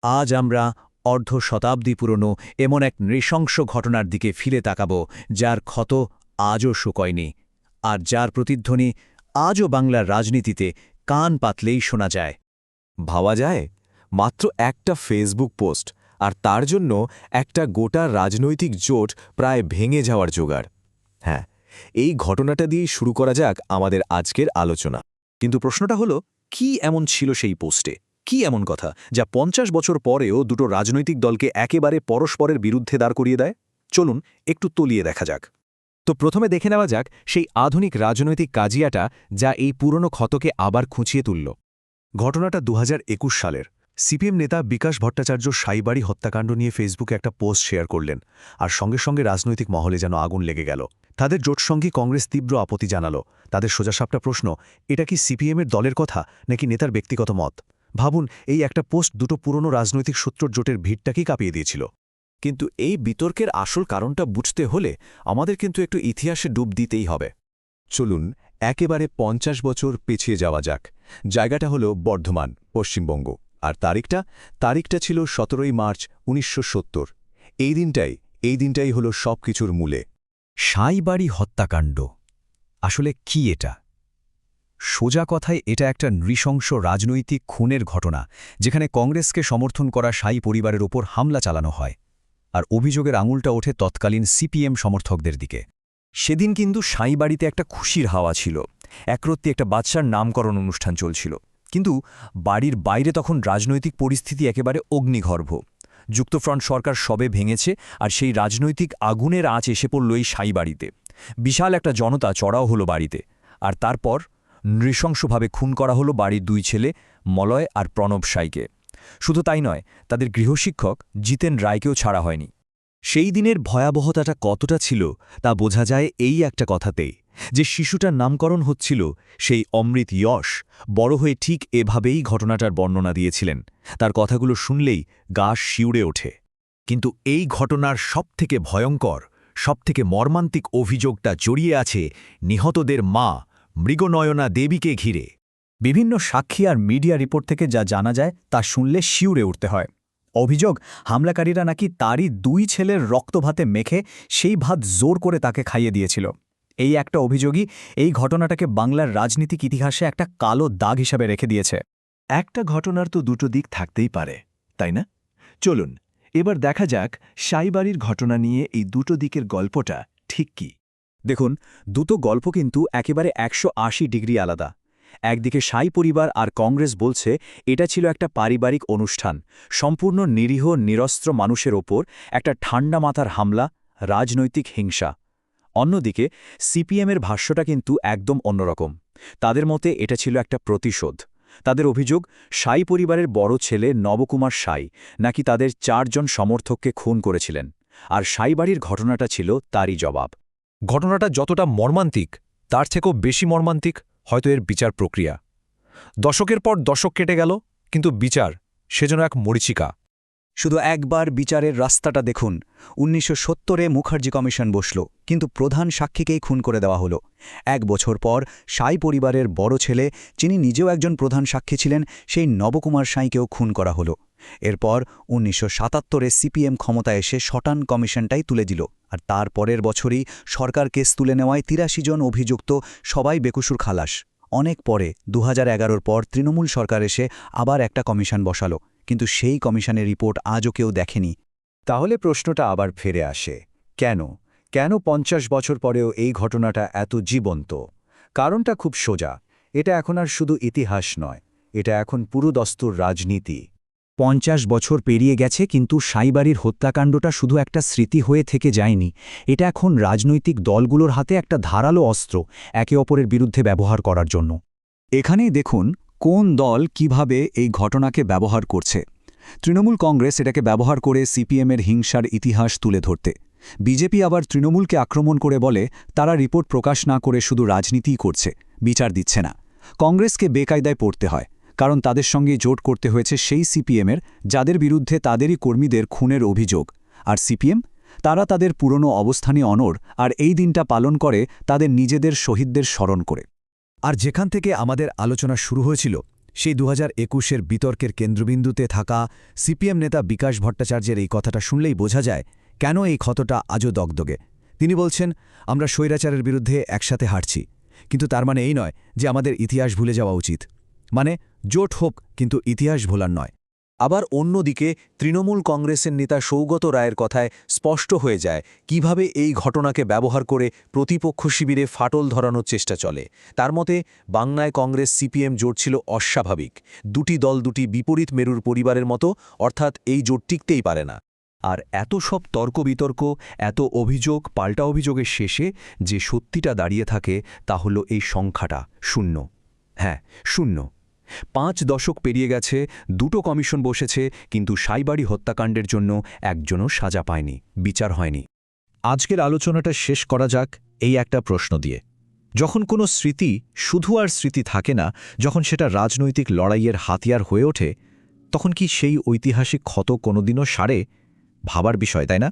আজ আমরা অর্ধ শতাব্দী পুরনো এমন এক নৃশংস ঘটনার দিকে ফিরে তাকাব যার ক্ষত আজও শুকোয়নি, আর যার প্রতিধ্বনি আজও বাংলার রাজনীতিতে কান পাতলেই শোনা যায়। ভাবা যায়, মাত্র একটা ফেসবুক পোস্ট, আর তার জন্য একটা গোটা রাজনৈতিক জোট প্রায় ভেঙে যাওয়ার জোগাড়। হ্যাঁ, এই ঘটনাটা দিয়েই শুরু করা যাক আমাদের আজকের আলোচনা। কিন্তু প্রশ্নটা হলো, কি এমন ছিল সেই পোস্টে? কি এমন কথা যা ৫০ বছর পরেও দুটো রাজনৈতিক দলকে একেবারে পরস্পরের বিরুদ্ধে দাঁড় করিয়ে দেয়? চলুন একটু তলিয়ে দেখা যাক। তো প্রথমে দেখে নেওয়া যাক সেই আধুনিক রাজনৈতিক কাজিয়াটা যা এই পুরনো ক্ষতকে আবার খুঁচিয়ে তুলল। ঘটনাটা ২০২১ সালের। সিপিএম নেতা বিকাশ ভট্টাচার্য সাইবাড়ি হত্যাকাণ্ড নিয়ে ফেসবুকে একটা পোস্ট শেয়ার করলেন, আর সঙ্গে সঙ্গে রাজনৈতিক মহলে যেন আগুন লেগে গেল। তাদের জোটসঙ্গী কংগ্রেস তীব্র আপত্তি জানালো। তাদের সোজাসাপটা প্রশ্ন, এটা কি সিপিএমের দলের কথা নাকি নেতার ব্যক্তিগত মত? ভাবুন, এই একটা পোস্ট দুটো পুরনো রাজনৈতিক সূত্রর জোটের ভিড়টাকেই কাঁপিয়ে দিয়েছিল। কিন্তু এই বিতর্কের আসল কারণটা বুঝতে হলে আমাদের কিন্তু একটু ইতিহাসে ডুব দিতেই হবে। চলুন একেবারে ৫০ বছর পেছিয়ে যাওয়া যাক। জায়গাটা হল বর্ধমান, পশ্চিমবঙ্গ। আর তারিখটা ছিল ১৭ই মার্চ ১৯৭০। এই দিনটাই হল সবকিছুর মূলে। সাইবাড়ি হত্যাকাণ্ড আসলে কি? এটা সোজা কথায় এটা একটা নৃশংস রাজনৈতিক খুনের ঘটনা, যেখানে কংগ্রেসকে সমর্থন করা সাই পরিবারের ওপর হামলা চালানো হয়, আর অভিযোগের আঙুলটা ওঠে তৎকালীন সিপিএম সমর্থকদের দিকে। সেদিন কিন্তু সাইবাড়িতে একটা খুশির হাওয়া ছিল। একরত্তি একটা বাচ্চার নামকরণ অনুষ্ঠান চলছিল। কিন্তু বাড়ির বাইরে তখন রাজনৈতিক পরিস্থিতি একেবারে অগ্নিগর্ভ। যুক্তফ্রন্ট সরকার সবে ভেঙেছে, আর সেই রাজনৈতিক আগুনের আঁচ এসে পড়ল এই সাইবাড়িতে। বিশাল একটা জনতা চড়াও হলো বাড়িতে, আর তারপর নৃশংসভাবে খুন করা হলো বাড়ির দুই ছেলে মলয় আর প্রণব সাইকে। শুধু তাই নয়, তাদের গৃহশিক্ষক জিতেন রায়কেও ছাড়া হয়নি। সেই দিনের ভয়াবহতাটা কতটা ছিল তা বোঝা যায় এই একটা কথাতেই, যে শিশুটার নামকরণ হচ্ছিল সেই অমৃত যশ, বড় হয়ে ঠিক এভাবেই ঘটনাটার বর্ণনা দিয়েছিলেন। তার কথাগুলো শুনলেই গা শিউড়ে ওঠে। কিন্তু এই ঘটনার সবথেকে ভয়ঙ্কর, সবথেকে মর্মান্তিক অভিযোগটা জড়িয়ে আছে নিহতদের মা মৃগনয়না দেবীকে ঘিরে। বিভিন্ন সাক্ষী আর মিডিয়া রিপোর্ট থেকে যা জানা যায় তা শুনলে শিউরে উঠতে হয়। অভিযোগ, হামলাকারীরা নাকি তারই দুই ছেলের রক্তভাতে মেখে সেই ভাত জোর করে তাকে খাইয়ে দিয়েছিল। এই একটা অভিযোগই এই ঘটনাটাকে বাংলার রাজনীতিক ইতিহাসে একটা কালো দাগ হিসাবে রেখে দিয়েছে। একটা ঘটনার তো দুটো দিক থাকতেই পারে, তাই না? চলুন এবার দেখা যাক সাইবাড়ির ঘটনা নিয়ে এই দুটো দিকের গল্পটা ঠিক কি। দেখুন, দুটো গল্প কিন্তু একেবারে ১৮০ ডিগ্রি আলাদা। একদিকে সাই পরিবার আর কংগ্রেস বলছে এটা ছিল একটা পারিবারিক অনুষ্ঠান, সম্পূর্ণ নিরীহ নিরস্ত্র মানুষের ওপর একটা ঠান্ডা মাথার হামলা, রাজনৈতিক হিংসা। অন্যদিকে সিপিএমের ভাষ্যটা কিন্তু একদম অন্যরকম। তাদের মতে এটা ছিল একটা প্রতিশোধ। তাদের অভিযোগ, সাই পরিবারের বড় ছেলে নবকুমার সাই নাকি তাদের ৪ জন সমর্থককে খুন করেছিলেন, আর সাইবাড়ির ঘটনাটা ছিল তারই জবাব। ঘটনাটা যতটা মর্মান্তিক, তার থেকেও বেশি মর্মান্তিক হয়তো এর বিচার প্রক্রিয়া। দশকের পর দশক কেটে গেল, কিন্তু বিচার সেজন্য এক মরীচিকা। শুধু একবার বিচারের রাস্তাটা দেখুন। ১৯৭০-এ মুখার্জি কমিশন বসল, কিন্তু প্রধান সাক্ষীকেই খুন করে দেওয়া হলো। ১ বছর পর সাই পরিবারের বড় ছেলে, যিনি নিজেও একজন প্রধান সাক্ষী ছিলেন, সেই নবকুমার সাইকেও খুন করা হলো। এরপর ১৯৭৭-এ সিপিএম ক্ষমতায় এসে শটান কমিশনটাই তুলে দিল, আর তার পরের বছরই সরকার কেস তুলে নেওয়ায় ৮৩ জন অভিযুক্ত সবাই বেকসুর খালাস। অনেক পরে ২০১১-র পর তৃণমূল সরকার এসে আবার একটা কমিশন বসালো, কিন্তু সেই কমিশনের রিপোর্ট আজও কেউ দেখেনি। তাহলে প্রশ্নটা আবার ফিরে আসে, কেন ৫০ বছর পরেও এই ঘটনাটা এত জীবন্ত? কারণটা খুব সোজা। এটা এখন আর শুধু ইতিহাস নয়, এটা এখন পুরোদস্তুর রাজনীতি। ৫০ বছর পেরিয়ে গেছে, কিন্তু সাইবাড়ির হত্যাকাণ্ডটা শুধু একটা স্মৃতি হয়ে থেকে যায়নি। এটা এখন রাজনৈতিক দলগুলোর হাতে একটা ধারালো অস্ত্র, একে অপরের বিরুদ্ধে ব্যবহার করার জন্য। এখানেই দেখুন কোন দল কিভাবে এই ঘটনাকে ব্যবহার করছে। তৃণমূল কংগ্রেস এটাকে ব্যবহার করে সিপিএমের হিংসার ইতিহাস তুলে ধরতে। বিজেপি আবার তৃণমূলকে আক্রমণ করে বলে তারা রিপোর্ট প্রকাশ না করে শুধু রাজনীতিই করছে, বিচার দিচ্ছে না। কংগ্রেসকে বেকায়দায় পড়তে হয়, কারণ তাদের সঙ্গে জোট করতে হয়েছে সেই সিপিএমের যাদের বিরুদ্ধে তাদেরই কর্মীদের খুনের অভিযোগ। আর সিপিএম, তারা তাদের পুরনো অবস্থানে অনড়, আর এই দিনটা পালন করে তাদের নিজেদের শহীদদের স্মরণ করে। আর যেখান থেকে আমাদের আলোচনা শুরু হয়েছিল, সেই 2021-এর বিতর্কের কেন্দ্রবিন্দুতে থাকা সিপিএম নেতা বিকাশ ভট্টাচার্যের এই কথাটা শুনলেই বোঝা যায় কেন এই ক্ষতটা আজও দগদগে। তিনি বলছেন, আমরা স্বৈরাচারের বিরুদ্ধে একসাথে হাঁটছি, কিন্তু তার মানে এই নয় যে আমাদের ইতিহাস ভুলে যাওয়া উচিত। মানে জোট হোক, কিন্তু ইতিহাস ভোলার নয়। আবার অন্যদিকে তৃণমূল কংগ্রেসের নেতা সৌগত রায়ের কথায় স্পষ্ট হয়ে যায় কিভাবে এই ঘটনাকে ব্যবহার করে প্রতিপক্ষ শিবিরে ফাটল ধরানোর চেষ্টা চলে। তার মতে বাংলায় কংগ্রেস সিপিএম জোট ছিল অস্বাভাবিক, দুটি দল দুটি বিপরীত মেরুর পরিবারের মতো, অর্থাৎ এই জোট টিকতেই পারে না। আর এত সব তর্ক বিতর্ক, এত অভিযোগ, পাল্টা অভিযোগের শেষে যে সত্যিটা দাঁড়িয়ে থাকে তা হল এই সংখ্যাটা 0। হ্যাঁ, 0। 5 দশক পেরিয়ে গেছে, 2টো কমিশন বসেছে, কিন্তু সাইবাড়ি হত্যাকাণ্ডের জন্য একজনও সাজা পায়নি, বিচার হয়নি। আজকের আলোচনাটা শেষ করা যাক এই একটা প্রশ্ন দিয়ে। যখন কোনো স্মৃতি শুধু আর স্মৃতি থাকে না, যখন সেটা রাজনৈতিক লড়াইয়ের হাতিয়ার হয়ে ওঠে, তখন কি সেই ঐতিহাসিক ক্ষত কোনোদিনও সারে? ভাবার বিষয়, তাই না?